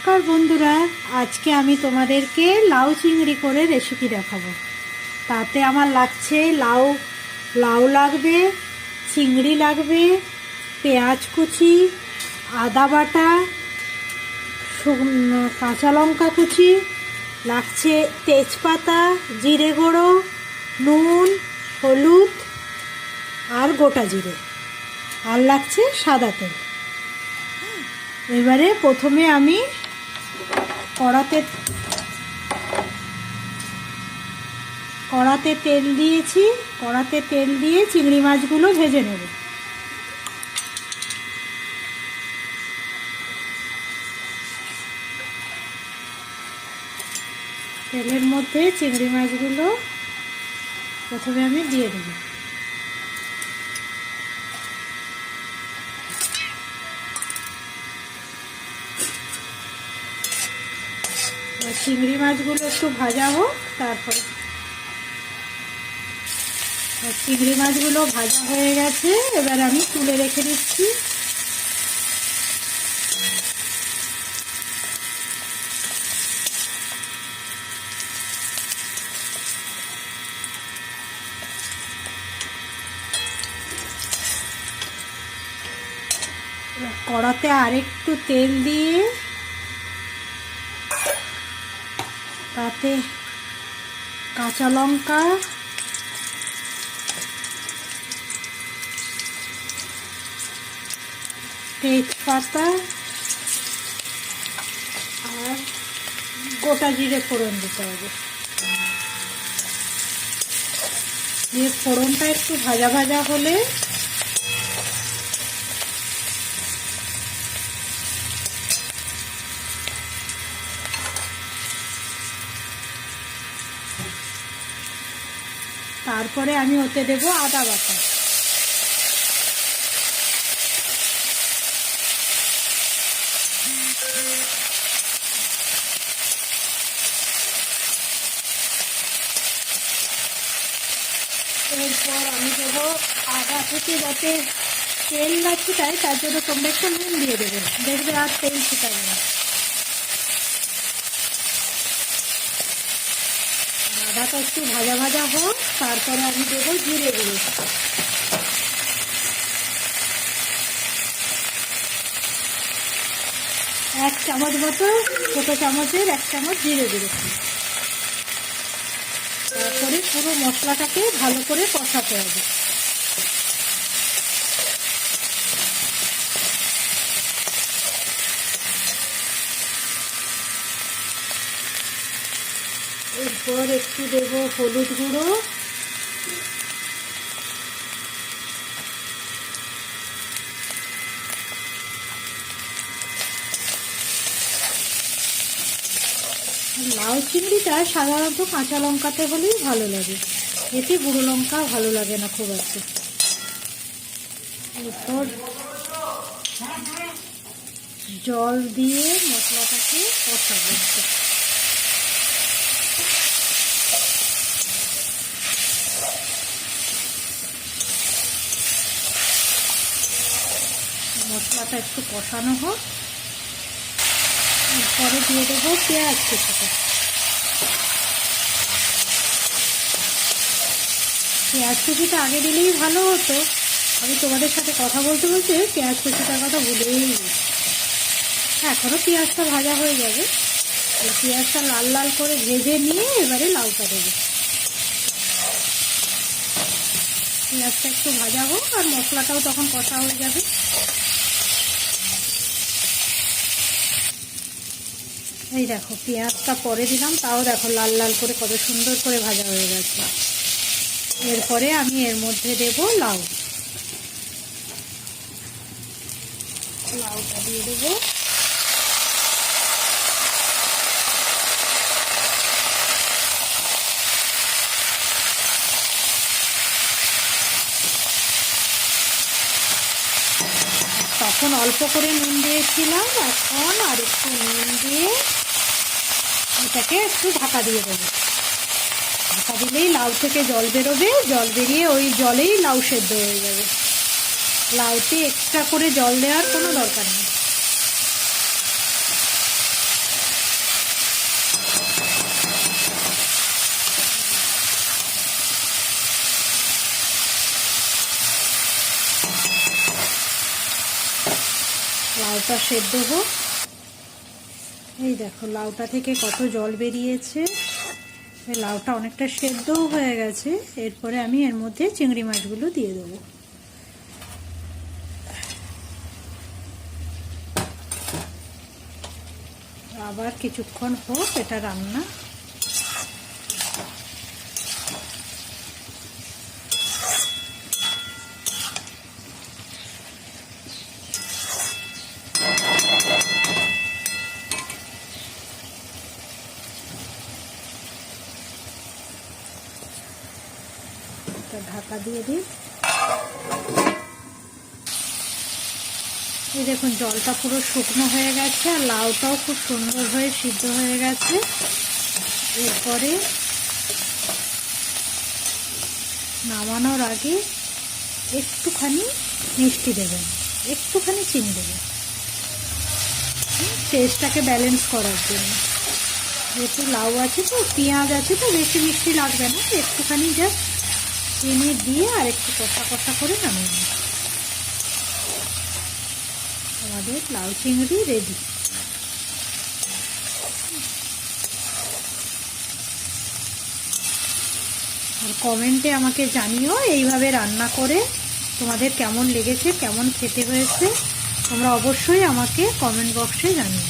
নমস্কার বন্ধুরা, আজকে আমি তোমাদেরকে লাউ চিংড়ি করে রেসিপি দেখাবো। তাতে আমার লাগছে লাউ লাগবে, চিংড়ি লাগবে, পেঁয়াজ কুচি, আদা বাটা, কাঁচা লঙ্কা কুচি, লাগছে তেজপাতা, জিরে গুঁড়ো, নুন, হলুদ আর গোটা জিরে, আর লাগছে সাদা তেল। এবারে প্রথমে আমি কড়াতে তেল দিয়েছি। কড়াতে তেল দিয়ে চিংড়ি মাছগুলো ভেজে নেব। তেলের মধ্যে চিংড়ি মাছগুলো প্রথমে আমি দিয়ে দেব। চিংড়ি মাছগুলো একটু ভাজা হোক, তারপরে চিংড়ি মাছগুলো ভাজা হয়ে গেছে। এবার আমি তুলে রেখে দিচ্ছি। কড়াতে আরেকটু তেল দিয়ে তাতে কাঁচা লঙ্কা, তেজপাতা আর গোটা জিরে ফোড়ন দিতে হবে। দিয়ে ফোড়নটা একটু ভাজা ভাজা হলে তারপরে আমি ওতে দেব আদা বাটা। এরপর আমি দেবো আদা থেকে যাতে তেল না ছিটায়, তার জন্য তোমরা একটু নুন দিয়ে দেবে, দেখবে আর তেল ছিটাবে না। আদাটা একটু ভাজা ভাজা হোক, তারপরে আমি দেবো জিরে গুঁড়ো। এক চামচ মতো, ছোটো চামচের 1 চামচ জিরে গুঁড়ো। তারপরে পুরো মশলাটাকে ভালো করে কষাতে হবে। এরপর একটু দেব হলুদ গুঁড়ো, লাউ চিংড়িটা সাধারণত কাঁচা লঙ্কাতে হলেই ভালো লাগে, এতে গুঁড়ো লঙ্কা ভালো লাগে না খুব একটা। এরপর জল দিয়ে মশলাটাকে কষাবো। মশলাটা একটু কষানো হোক, এরপরে দিয়ে দেবো পেঁয়াজ কুচিটা। পেঁয়াজ কুচিটা আগে দিলেই ভালো হতো, আমি তোমাদের সাথে কথা বলতে বলতে পেঁয়াজ কুচিটার কথা ভুলেই গেছি। এখনও পেঁয়াজটা ভাজা হয়ে যাবে। এই পেঁয়াজটা লাল লাল করে ভেজে নিয়ে এবারে লাউটা দেবো। পেঁয়াজটা একটু ভাজা হোক আর মশলাটাও তখন কষা হয়ে যাবে। এই দেখো পেঁয়াজটা পরে দিলাম, তাও দেখো লাল লাল করে কত সুন্দর করে ভাজা হয়ে গেছে। এরপরে আমি এর মধ্যে দেব লাউটা দিয়ে দেবো। তখন অল্প করে নুন দিয়েছিলাম, এখন আর একটু নুন দিয়ে এটাকে একটু ঢাকা দিয়ে দেবো। ঢাকা দিলেই লাউ থেকে জল বেরোবে, জল বেরিয়ে ওই জলেই লাউ সেদ্ধ হয়ে যাবে। লাউতে এক্সট্রা করে জল দেওয়ার কোনো দরকার নেই। লাউটা সেদ্ধ হোক। এই দেখো লাউটা থেকে কত জল বেরিয়েছে, লাউটা অনেকটা সেদ্ধও হয়ে গেছে। এরপরে আমি এর মধ্যে চিংড়ি মাছগুলো দিয়ে দেবো। আবার কিছুক্ষণ হোক এটা রান্না। ঢাকা দিয়ে দিই। এই দেখুন জলটা পুরো শুকনো হয়ে গেছে আর লাউটাও খুব সুন্দর হয়ে সিদ্ধ হয়ে গেছে। এরপরে নামানোর আগে একটুখানি মিষ্টি দেবেন, একটুখানি চিনি দেবেন টেস্টটাকে ব্যালেন্স করার জন্য। যেহেতু লাউ আছে তো, পেঁয়াজ আছে তো বেশি মিষ্টি লাগবে না, একটুখানি জাস্ট চিনি দিয়ে আর একটু কষা কষা করে নামিয়ে নিন। আমাদের লাউ চিংড়ি রেডি। আর কমেন্টে আমাকে জানিও এইভাবে রান্না করে তোমাদের কেমন লেগেছে, কেমন খেতে হয়েছে। তোমরা অবশ্যই আমাকে কমেন্ট বক্সে জানিও।